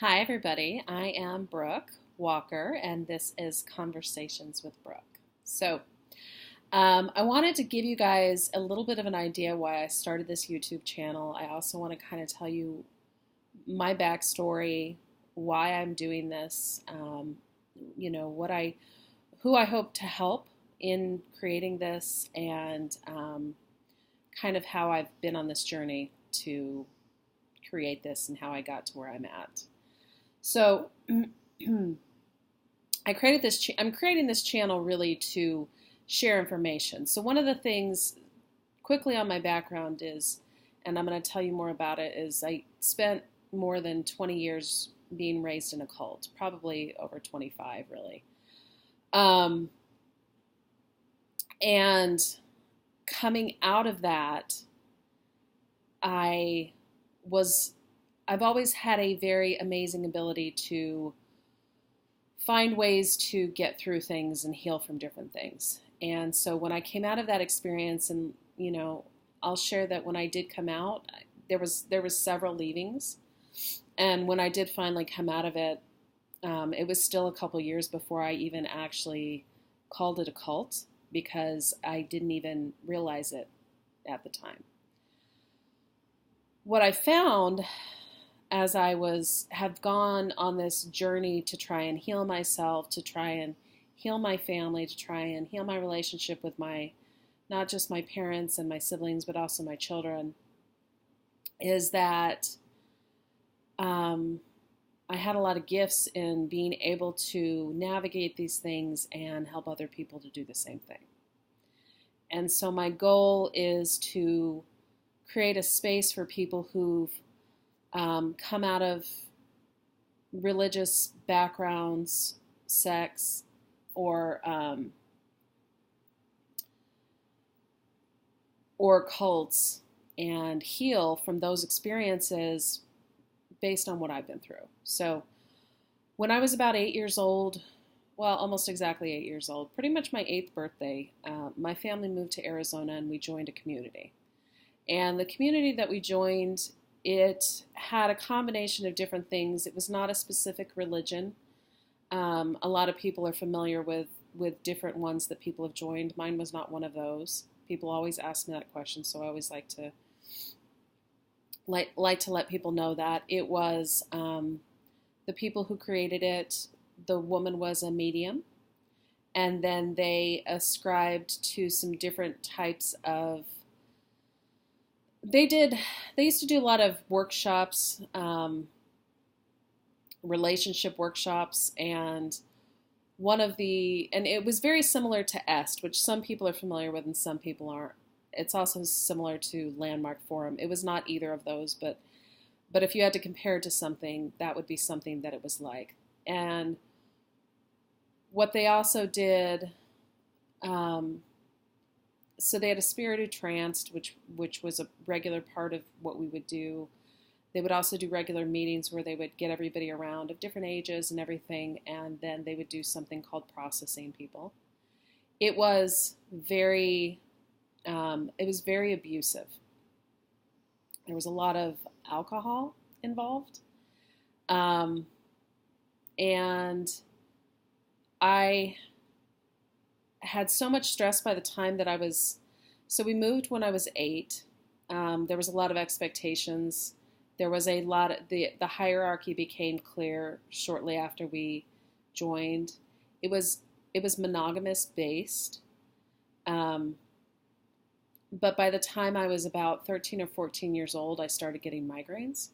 Hi, everybody. I am Brooke Walker, and this is Conversations with Brooke. I wanted to give you guys a little bit of an idea why I started this YouTube channel. I also want to kind of tell you my backstory, why I'm doing this, who I hope to help in creating this, and kind of how I've been on this journey to create this and how I got to where I'm at. So I'm creating this channel really to share information. So one of the things quickly on my background is, and I'm going to tell you more about it, is I spent more than 20 years being raised in a cult, probably over 25 really. And coming out of that, I've always had a very amazing ability to find ways to get through things and heal from different things. And so when I came out of that experience, and I'll share that when I did come out, there was several leavings, and when I did finally come out of it, it was still a couple years before I even actually called it a cult, because I didn't even realize it at the time. What I found as I have gone on this journey to try and heal myself, to try and heal my family, to try and heal my relationship with not just my parents and my siblings, but also my children, is that I had a lot of gifts in being able to navigate these things and help other people to do the same thing. And so my goal is to create a space for people who've come out of religious backgrounds, sects, or cults, and heal from those experiences based on what I've been through. So when I was about 8 years old, well, almost exactly 8 years old, pretty much my 8th birthday, my family moved to Arizona and we joined a community. And the community that we joined, it had a combination of different things. It was not a specific religion. A lot of people are familiar with different ones that people have joined. Mine was not one of those. People always ask me that question, so I always like to let people know that it was the people who created it. The woman was a medium, and then they ascribed to some different types of. They used to do a lot of workshops, relationship workshops, and and it was very similar to EST, which some people are familiar with and some people aren't. It's also similar to Landmark Forum. It was not either of those, but if you had to compare it to something, that would be something that it was like. And what they also did, so they had a spirited trance, which was a regular part of what we would do. They would also do regular meetings where they would get everybody around of different ages and everything, and then they would do something called processing people. It was very abusive. There was a lot of alcohol involved, and I had so much stress by the time that so we moved when I was 8. There was a lot of expectations. There was a lot of, the hierarchy became clear shortly after we joined. It was monogamous based. But by the time I was about 13 or 14 years old, I started getting migraines.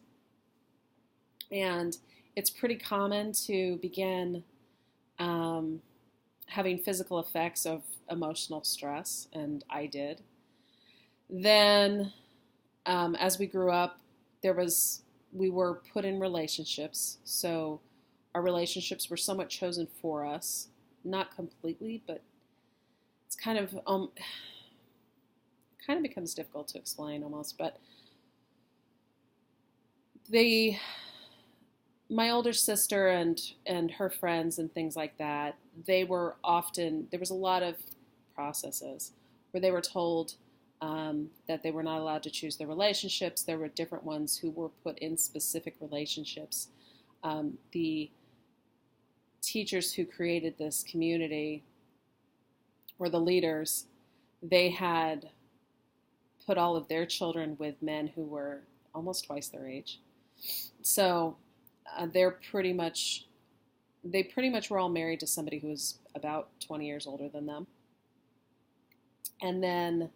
And it's pretty common to begin having physical effects of emotional stress, and I did. Then, as we grew up, we were put in relationships, so our relationships were somewhat chosen for us, not completely, but it's kind of becomes difficult to explain almost. But my older sister and her friends and things like that, there was a lot of processes where they were told that they were not allowed to choose their relationships. There were different ones who were put in specific relationships. The teachers who created this community, or the leaders, they had put all of their children with men who were almost twice their age. So they pretty much were all married to somebody who was about 20 years older than them. And then,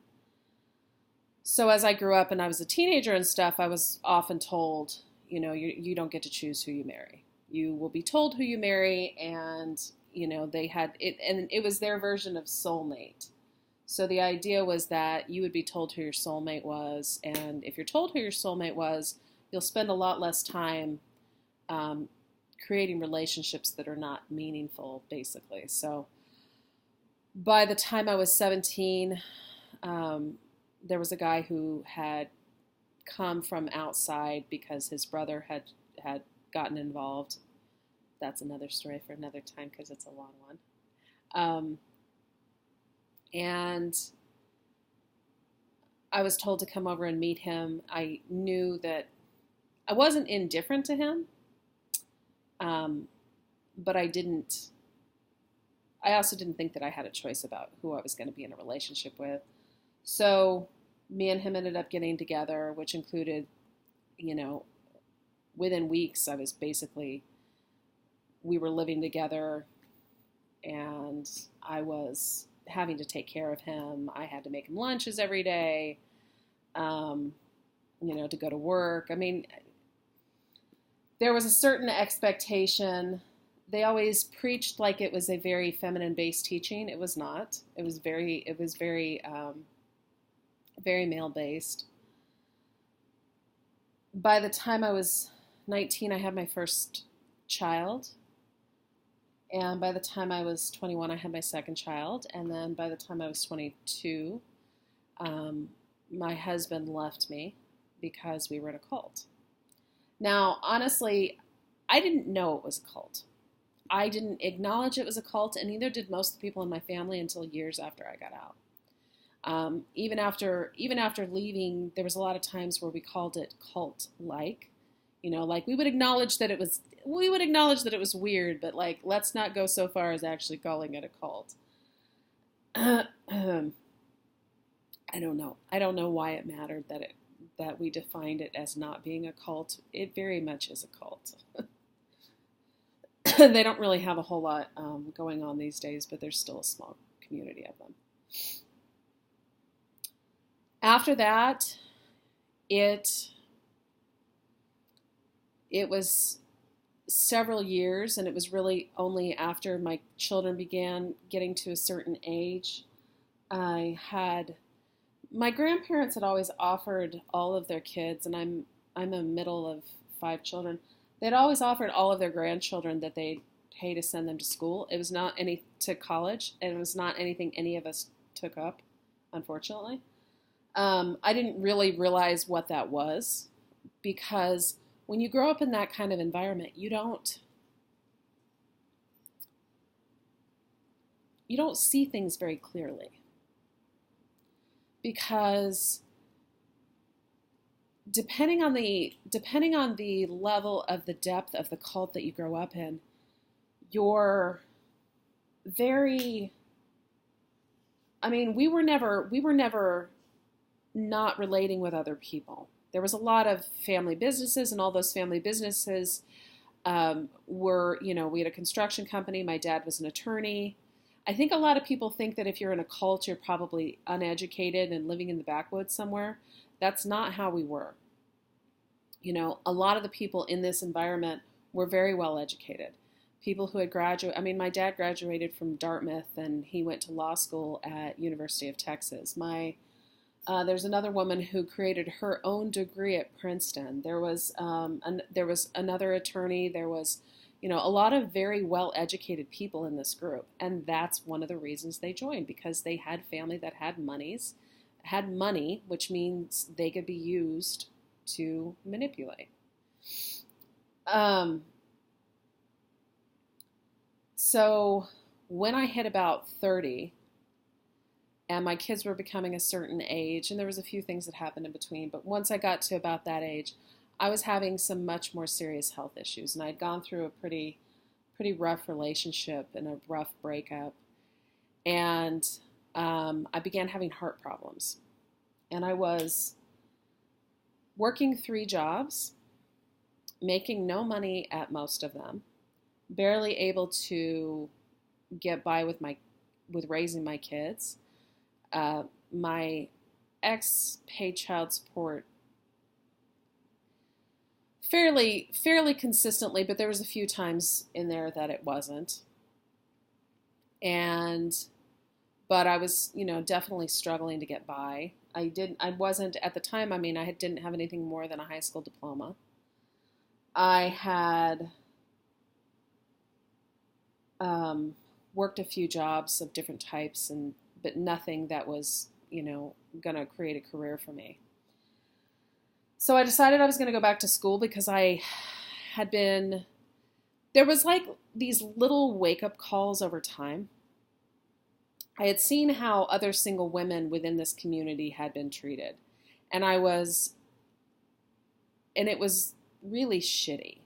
so as I grew up and I was a teenager and stuff, I was often told, you don't get to choose who you marry. You will be told who you marry, and, they had it, and it was their version of soulmate. So the idea was that you would be told who your soulmate was, and if you're told who your soulmate was, you'll spend a lot less time creating relationships that are not meaningful, basically. So by the time I was 17, there was a guy who had come from outside because his brother had gotten involved. That's another story for another time because it's a long one. And I was told to come over and meet him. I knew that I wasn't indifferent to him, but I also didn't think that I had a choice about who I was going to be in a relationship with. So me and him ended up getting together, which included, within weeks, we were living together, and I was having to take care of him. I had to make him lunches every day, to go to work. I mean, there was a certain expectation. They always preached like it was a very feminine-based teaching. It was not. It was very male-based. By the time I was 19, I had my first child. And by the time I was 21, I had my second child. And then by the time I was 22, my husband left me because we were in a cult. Now, honestly, I didn't know it was a cult. I didn't acknowledge it was a cult, and neither did most of the people in my family until years after I got out. Even after leaving, there was a lot of times where we called it cult-like. Like we would acknowledge that it was weird, but like, let's not go so far as actually calling it a cult. I don't know. I don't know why it mattered that we defined it as not being a cult. It very much is a cult. They don't really have a whole lot going on these days, but there's still a small community of them. After that, it was several years, and it was really only after my children began getting to a certain age. My grandparents had always offered all of their kids, and I'm a middle of 5 children. They'd always offered all of their grandchildren that they'd pay to send them to school. It was not to college, and it was not anything any of us took up, unfortunately. I didn't really realize what that was, because when you grow up in that kind of environment, you don't see things very clearly, because depending on the level of the depth of the cult that you grow up in, you're very, we were never not relating with other people. There was a lot of family businesses, and all those family businesses were, we had a construction company. My dad was an attorney. I think a lot of people think that if you're in a cult, you're probably uneducated and living in the backwoods somewhere. That's not how we were. A lot of the people in this environment were very well educated. People who had graduated, my dad graduated from Dartmouth, and he went to law school at University of Texas. There's another woman who created her own degree at Princeton. There was another attorney. There was, a lot of very well-educated people in this group, and that's one of the reasons they joined, because they had family that had money, which means they could be used to manipulate. So when I hit about 30, and my kids were becoming a certain age, and there was a few things that happened in between, but once I got to about that age, I was having some much more serious health issues, and I'd gone through a pretty rough relationship and a rough breakup, and I began having heart problems, and I was working 3 jobs, making no money at most of them, barely able to get by with raising my kids. My ex paid child support fairly consistently, but there was a few times in there that it wasn't. But I was, definitely struggling to get by. I wasn't at the time, I didn't have anything more than a high school diploma. I had worked a few jobs of different types, but nothing that was, going to create a career for me. So I decided I was going to go back to school because there was like these little wake-up calls over time. I had seen how other single women within this community had been treated. And it was really shitty.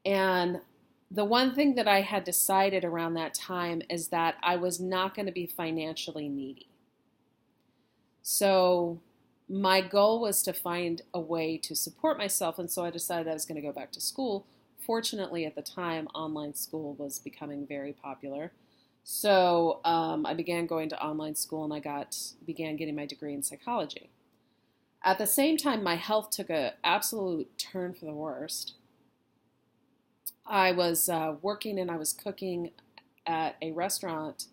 And the one thing that I had decided around that time is that I was not going to be financially needy. So my goal was to find a way to support myself, and so I decided I was going to go back to school. Fortunately, at the time, online school was becoming very popular. So I began going to online school, and I began getting my degree in psychology. At the same time, my health took an absolute turn for the worst. I was working and I was cooking at a restaurant,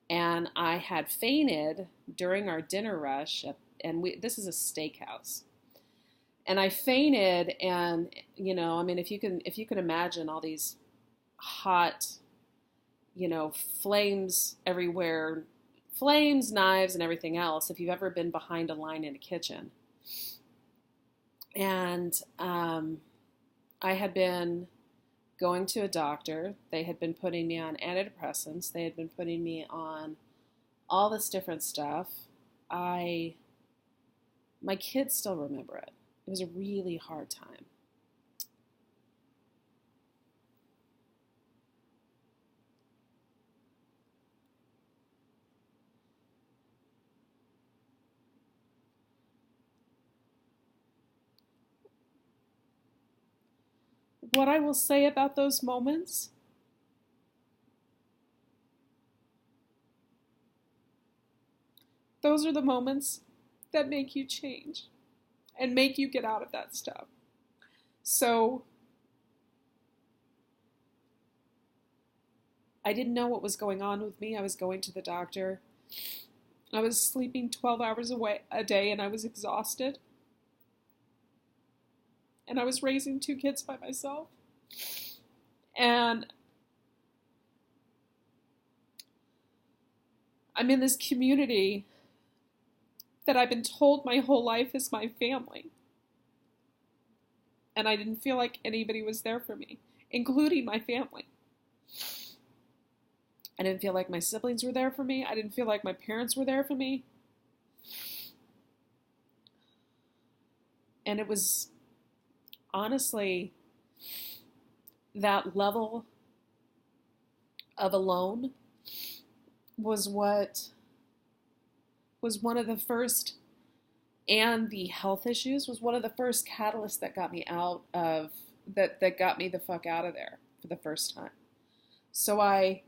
and I had fainted during our dinner rush, this is a steakhouse. And I fainted, and if you can imagine all these hot, flames everywhere, flames, knives, and everything else, if you've ever been behind a line in a kitchen. And I had been going to a doctor. They had been putting me on antidepressants. They had been putting me on all this different stuff. My kids still remember it. It was a really hard time. What I will say about those moments, those are the moments that make you change and make you get out of that stuff. So I didn't know what was going on with me. I was going to the doctor. I was sleeping 12 hours a day, and I was exhausted. And I was raising 2 kids by myself. And I'm in this community that I've been told my whole life is my family. And I didn't feel like anybody was there for me, including my family. I didn't feel like my siblings were there for me. I didn't feel like my parents were there for me. And it was honestly that level of alone was what was one of the first, and the health issues was one of the first catalysts that got me out of, that got me the fuck out of there for the first time. So I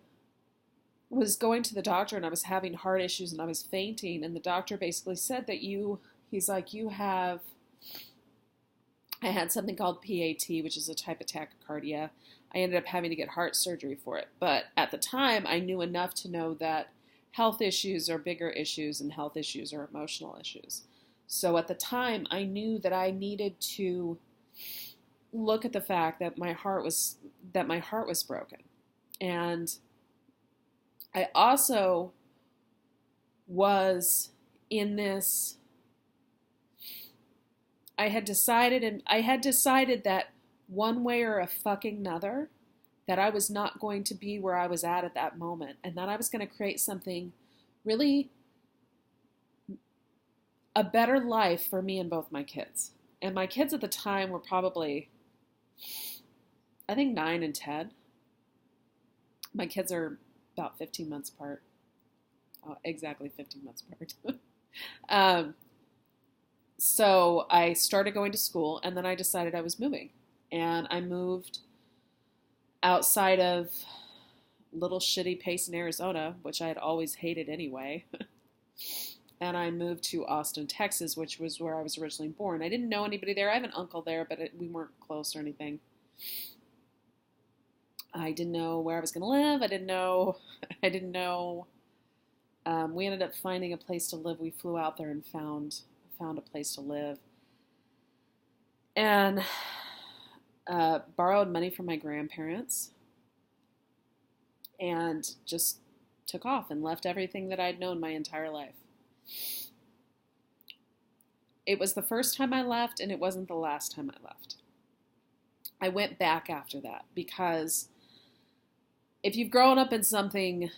was going to the doctor, and I was having heart issues, and I was fainting, and the doctor basically said that I had something called PAT, which is a type of tachycardia. I ended up having to get heart surgery for it. But at the time, I knew enough to know that health issues are bigger issues and health issues are emotional issues. So at the time, I knew that I needed to look at the fact that my heart was broken. And I also was in this, I had decided that one way or a fucking another, that I was not going to be where I was at that moment, and that I was going to create something really, a better life for me and both my kids. And my kids at the time were probably, I think, 9 and 10. My kids are about 15 months apart. Oh, exactly 15 months apart. um, so I started going to school, and then I decided I was moving. And I moved outside of little shitty Payson, Arizona, which I had always hated anyway. And I moved to Austin, Texas, which was where I was originally born. I didn't know anybody there. I have an uncle there, but we weren't close or anything. I didn't know where I was going to live. I didn't know. We ended up finding a place to live. We flew out there and found a place to live. And borrowed money from my grandparents and just took off and left everything that I'd known my entire life. It was the first time I left, and it wasn't the last time I left. I went back after that because if you've grown up in something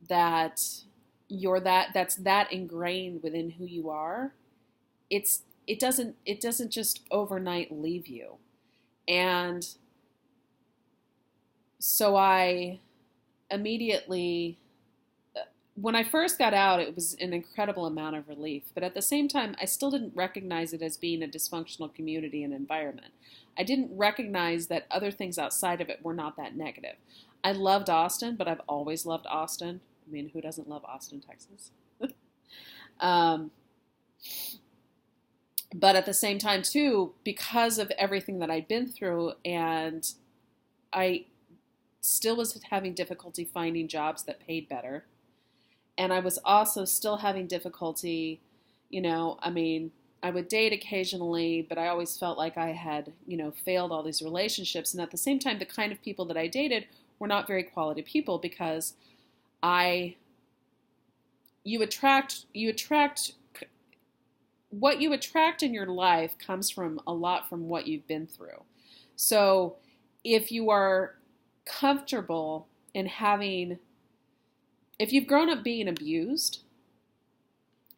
that's that ingrained within who you are, it doesn't just overnight leave you. And so I immediately, when I first got out, it was an incredible amount of relief. But at the same time, I still didn't recognize it as being a dysfunctional community and environment. I didn't recognize that other things outside of it were not that negative. I loved Austin, but I've always loved Austin. I mean, who doesn't love Austin, Texas? But at the same time, too, because of everything that I'd been through, and I still was having difficulty finding jobs that paid better. And I was also still having difficulty, I would date occasionally, but I always felt like I had, failed all these relationships. And at the same time, the kind of people that I dated were not very quality people because what you attract in your life comes from a lot from what you've been through. So if you are comfortable in if you've grown up being abused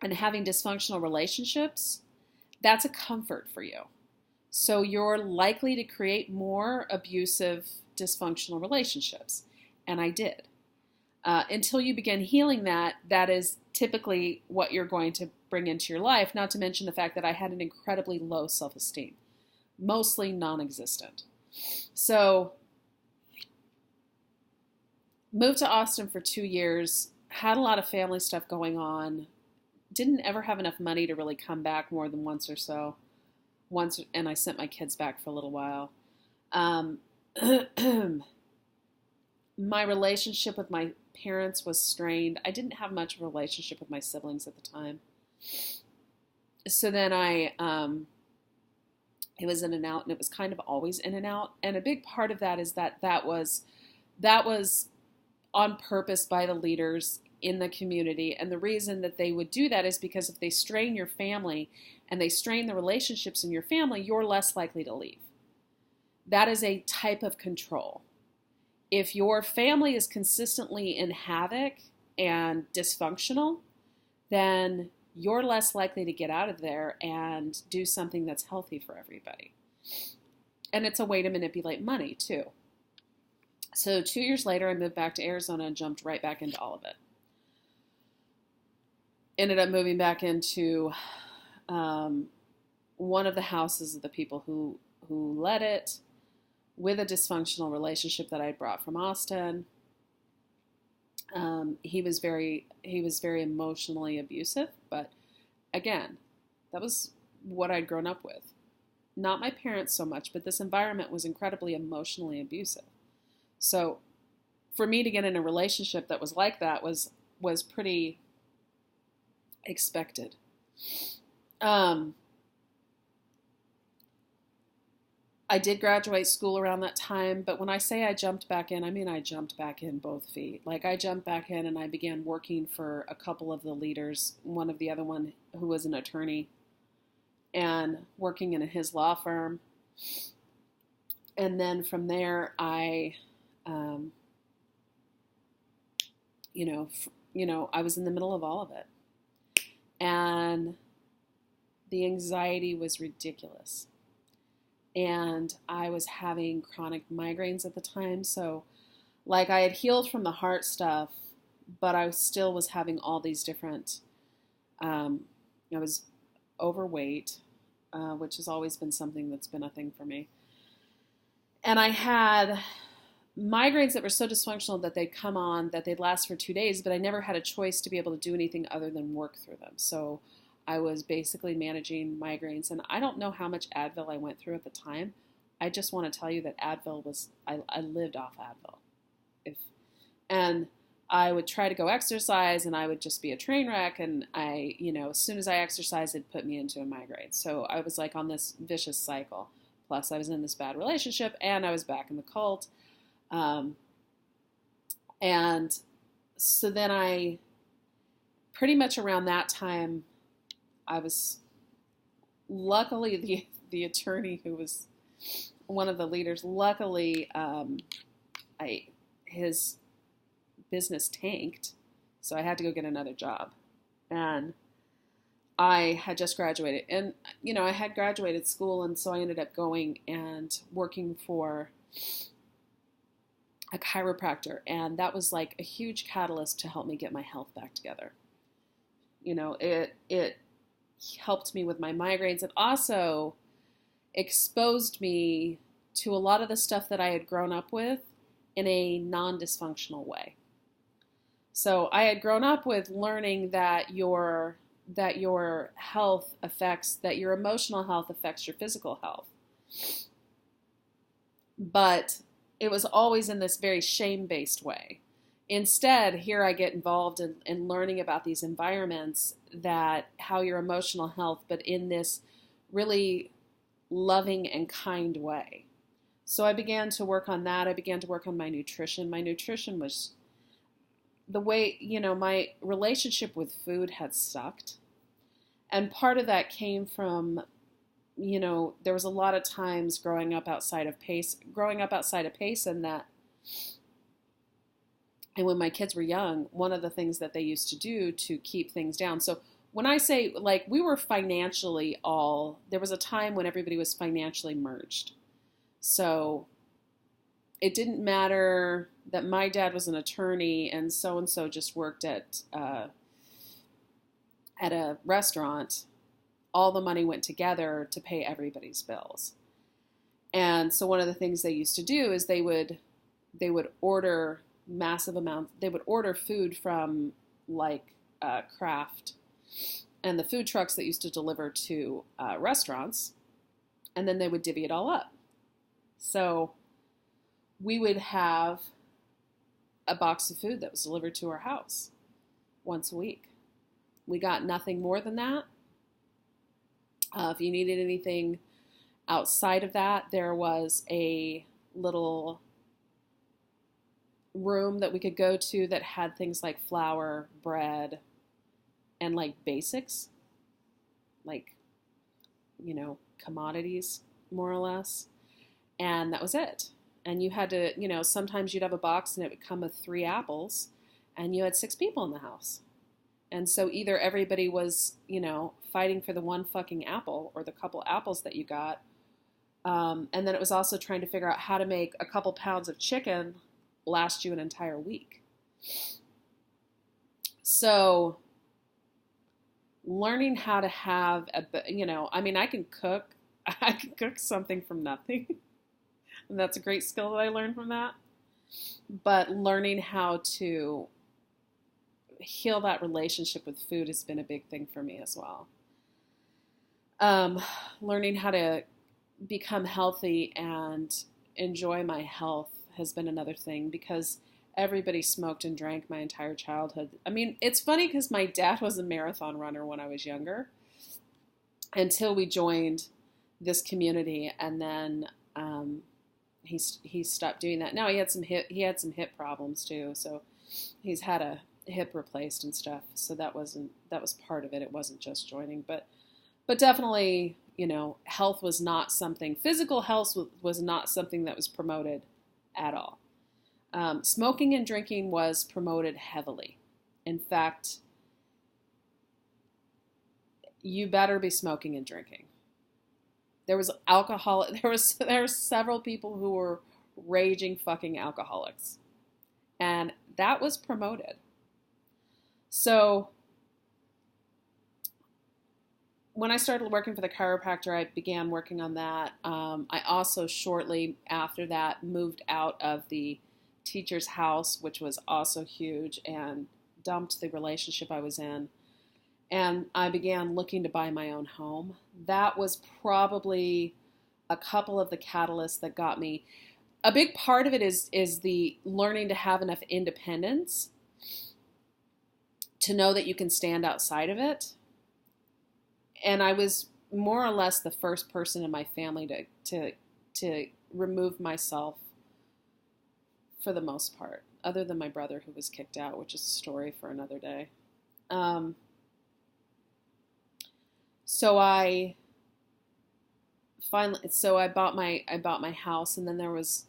and having dysfunctional relationships, that's a comfort for you. So you're likely to create more abusive, dysfunctional relationships. And I did. Until you begin healing that is typically what you're going to bring into your life, not to mention the fact that I had an incredibly low self-esteem, mostly non-existent. So moved to Austin for 2 years, had a lot of family stuff going on, didn't ever have enough money to really come back more than once or so. And I sent my kids back for a little while. My relationship with my parents was strained. I didn't have much of a relationship with my siblings at the time. So then it was in and out, and it was kind of always in and out. And a big part of that is that was on purpose by the leaders in the community. And the reason that they would do that is because if they strain your family and they strain the relationships in your family, you're less likely to leave. That is a type of control. If your family is consistently in havoc and dysfunctional, then you're less likely to get out of there and do something that's healthy for everybody. And it's a way to manipulate money, too. So 2 years later, I moved back to Arizona and jumped right back into all of it. Ended up moving back into one of the houses of the people who led it, with a dysfunctional relationship that I brought from Austin. He was very emotionally abusive, but again, that was what I'd grown up with. Not my parents so much, but this environment was incredibly emotionally abusive. So for me to get in a relationship that was like that was pretty expected. I did graduate school around that time, but when I say I jumped back in, I mean I jumped back in both feet. Like I jumped back in and I began working for a couple of the leaders, one of the other one who was an attorney, and working in his law firm. And then from there, I was in the middle of all of it. And the anxiety was ridiculous. And I was having chronic migraines at the time. So, like, I had healed from the heart stuff, but I still was having all these different, I was overweight, which has always been something that's been a thing for me. And I had migraines that were so dysfunctional that they'd come on, that they'd last for 2 days, but I never had a choice to be able to do anything other than work through them. So I was basically managing migraines, and I don't know how much Advil I went through at the time. I just want to tell you that Advil was, I lived off Advil. And I would try to go exercise, and I would just be a train wreck, and as soon as I exercised, it'd put me into a migraine. So I was like on this vicious cycle. Plus, I was in this bad relationship, and I was back in the cult. And so then I, pretty much around that time, I was, luckily, the attorney who was one of the leaders, luckily, his business tanked, so I had to go get another job. And I had just graduated, and I had graduated school, and so I ended up going and working for a chiropractor, and that was like a huge catalyst to help me get my health back together. It helped me with my migraines. It also exposed me to a lot of the stuff that I had grown up with in a non-dysfunctional way. So I had grown up with learning that your health affects, that your emotional health affects your physical health. But it was always in this very shame-based way. Instead, here I get involved in learning about these environments, that how your emotional health, but in this really loving and kind way. So I began to work on that. I began to work on my nutrition. My nutrition was the way, my relationship with food had sucked. And part of that came from, there was a lot of times growing up outside of Payson and when my kids were young, one of the things that they used to do to keep things down. So when I say, like, we were financially there was a time when everybody was financially merged. So it didn't matter that my dad was an attorney and so just worked at a restaurant. All the money went together to pay everybody's bills. And so one of the things they used to do is they would order massive amounts. They would order food from Kraft and the food trucks that used to deliver to restaurants, and then they would divvy it all up. So we would have a box of food that was delivered to our house once a week. We got nothing more than that. If you needed anything outside of that, there was a little room that we could go to that had things like flour, bread, and like basics, like, commodities, more or less. And that was it. And you had to, sometimes you'd have a box and it would come with 3 apples, and you had 6 people in the house. And so either everybody was, fighting for the one fucking apple or the couple apples that you got. And then it was also trying to figure out how to make a couple pounds of chicken last you an entire week. So learning how to have I can cook something from nothing. And that's a great skill that I learned from that. But learning how to heal that relationship with food has been a big thing for me as well. Learning how to become healthy and enjoy my health has been another thing, because everybody smoked and drank my entire childhood. I mean, it's funny because my dad was a marathon runner when I was younger, until we joined this community, and then he stopped doing that. Now he had some hip problems too, so he's had a hip replaced and stuff. So that was part of it. It wasn't just joining, but definitely, health was not something. Physical health was not something that was promoted at all. Smoking and drinking was promoted heavily. In fact, you better be smoking and drinking. There was alcohol. There were several people who were raging fucking alcoholics, and that was promoted. So when I started working for the chiropractor, I began working on that. I also shortly after that moved out of the teacher's house, which was also huge, and dumped the relationship I was in. And I began looking to buy my own home. That was probably a couple of the catalysts that got me. A big part of it is the learning to have enough independence to know that you can stand outside of it. And I was more or less the first person in my family to remove myself for the most part, other than my brother who was kicked out, which is a story for another day. So I bought my house, and then there was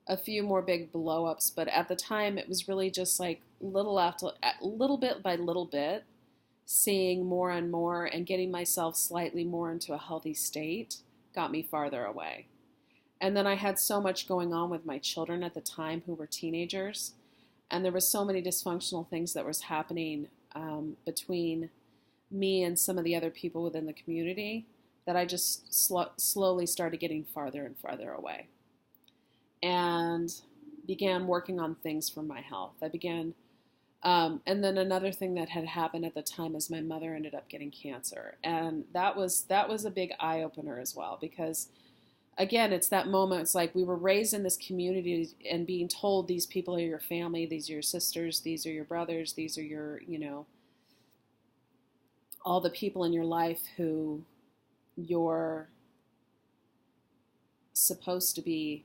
a few more big blow-ups, but at the time it was really just like little bit by little bit, seeing more and more and getting myself slightly more into a healthy state got me farther away. And then I had so much going on with my children at the time who were teenagers, and there was so many dysfunctional things that was happening between me and some of the other people within the community that I just slowly started getting farther and farther away, and began working on things for my health. I began, and then another thing that had happened at the time is my mother ended up getting cancer, and that was a big eye opener as well, because again, it's that moment. It's like we were raised in this community and being told these people are your family, these are your sisters, these are your brothers, these are your, all the people in your life who you're supposed to be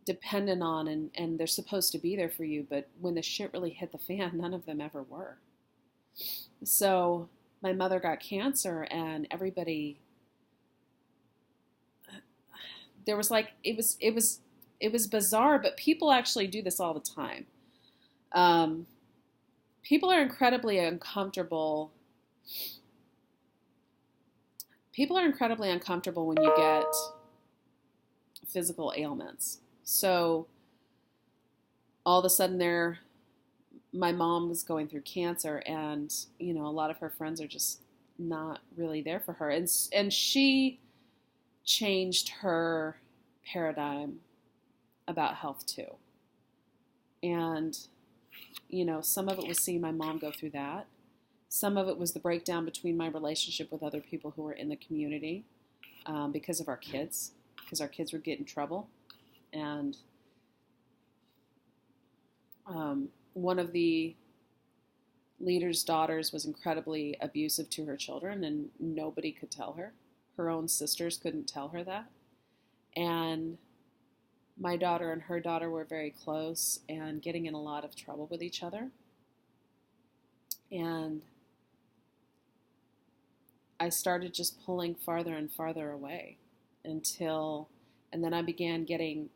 dependent on, and they're supposed to be there for you, but when the shit really hit the fan, none of them ever were. So my mother got cancer, and everybody, there was like, it was bizarre, but people actually do this all the time. People are incredibly uncomfortable. People are incredibly uncomfortable when you get physical ailments. So all of a sudden my mom was going through cancer, and, a lot of her friends are just not really there for her. And she changed her paradigm about health too. And, some of it was seeing my mom go through that. Some of it was the breakdown between my relationship with other people who were in the community because of our kids, because our kids would get in trouble. And one of the leader's daughters was incredibly abusive to her children, and nobody could tell her. Her own sisters couldn't tell her that. And my daughter and her daughter were very close and getting in a lot of trouble with each other. And I started just pulling farther and farther away and then I began getting,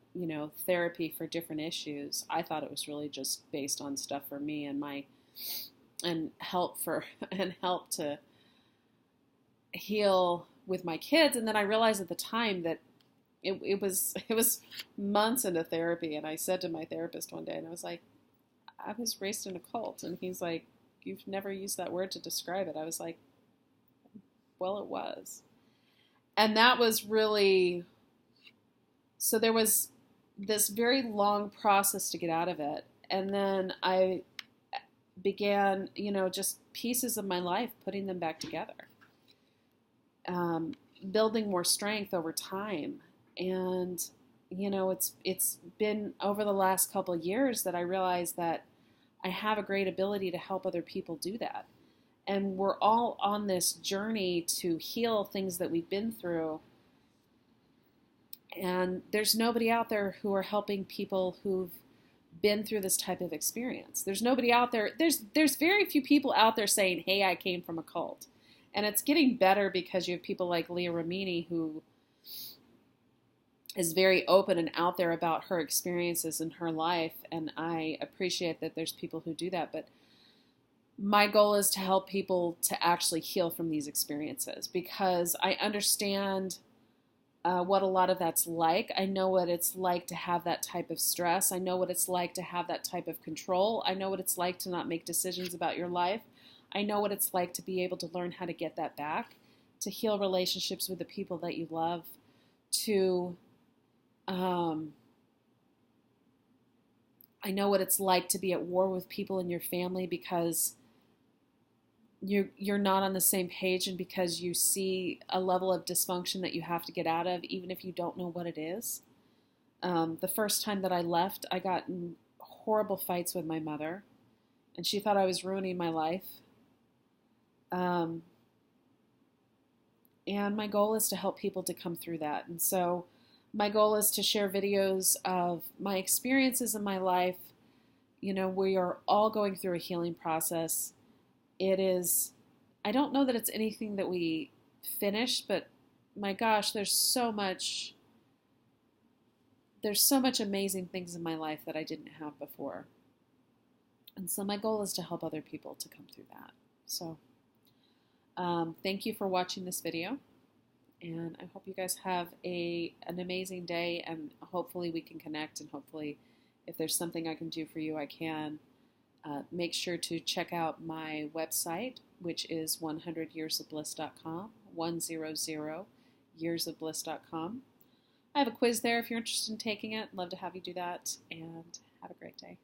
therapy for different issues. I thought it was really just based on stuff for me and help to heal with my kids. And then I realized at the time that it was months into therapy. And I said to my therapist one day, and I was like, I was raised in a cult. And he's like, you've never used that word to describe it. I was like, well, it was. And that was really, so there was this very long process to get out of it. And then I began, just pieces of my life, putting them back together, building more strength over time. And, it's been over the last couple of years that I realized that I have a great ability to help other people do that. And we're all on this journey to heal things that we've been through. And there's nobody out there who are helping people who've been through this type of experience. There's nobody out there. There's very few people out there saying, hey, I came from a cult. And it's getting better because you have people like Leah Remini, who is very open and out there about her experiences in her life. And I appreciate that there's people who do that. But my goal is to help people to actually heal from these experiences, because I understand what a lot of that's like. I know what it's like to have that type of stress. I know what it's like to have that type of control. I know what it's like to not make decisions about your life. I know what it's like to be able to learn how to get that back, to heal relationships with the people that you love, to I know what it's like to be at war with people in your family because you're not on the same page, and because you see a level of dysfunction that you have to get out of, even if you don't know what it is. The first time that I left, I got in horrible fights with my mother, and she thought I was ruining my life. And my goal is to help people to come through that. And so my goal is to share videos of my experiences in my life. You know, we are all going through a healing process. It is, I don't know that it's anything that we finish, but my gosh, there's so much amazing things in my life that I didn't have before. And so my goal is to help other people to come through that. So thank you for watching this video, and I hope you guys have an amazing day, and hopefully we can connect, and hopefully if there's something I can do for you, I can. Make sure to check out my website, which is 100yearsofbliss.com, 100yearsofbliss.com. I have a quiz there if you're interested in taking it. Love to have you do that, and have a great day.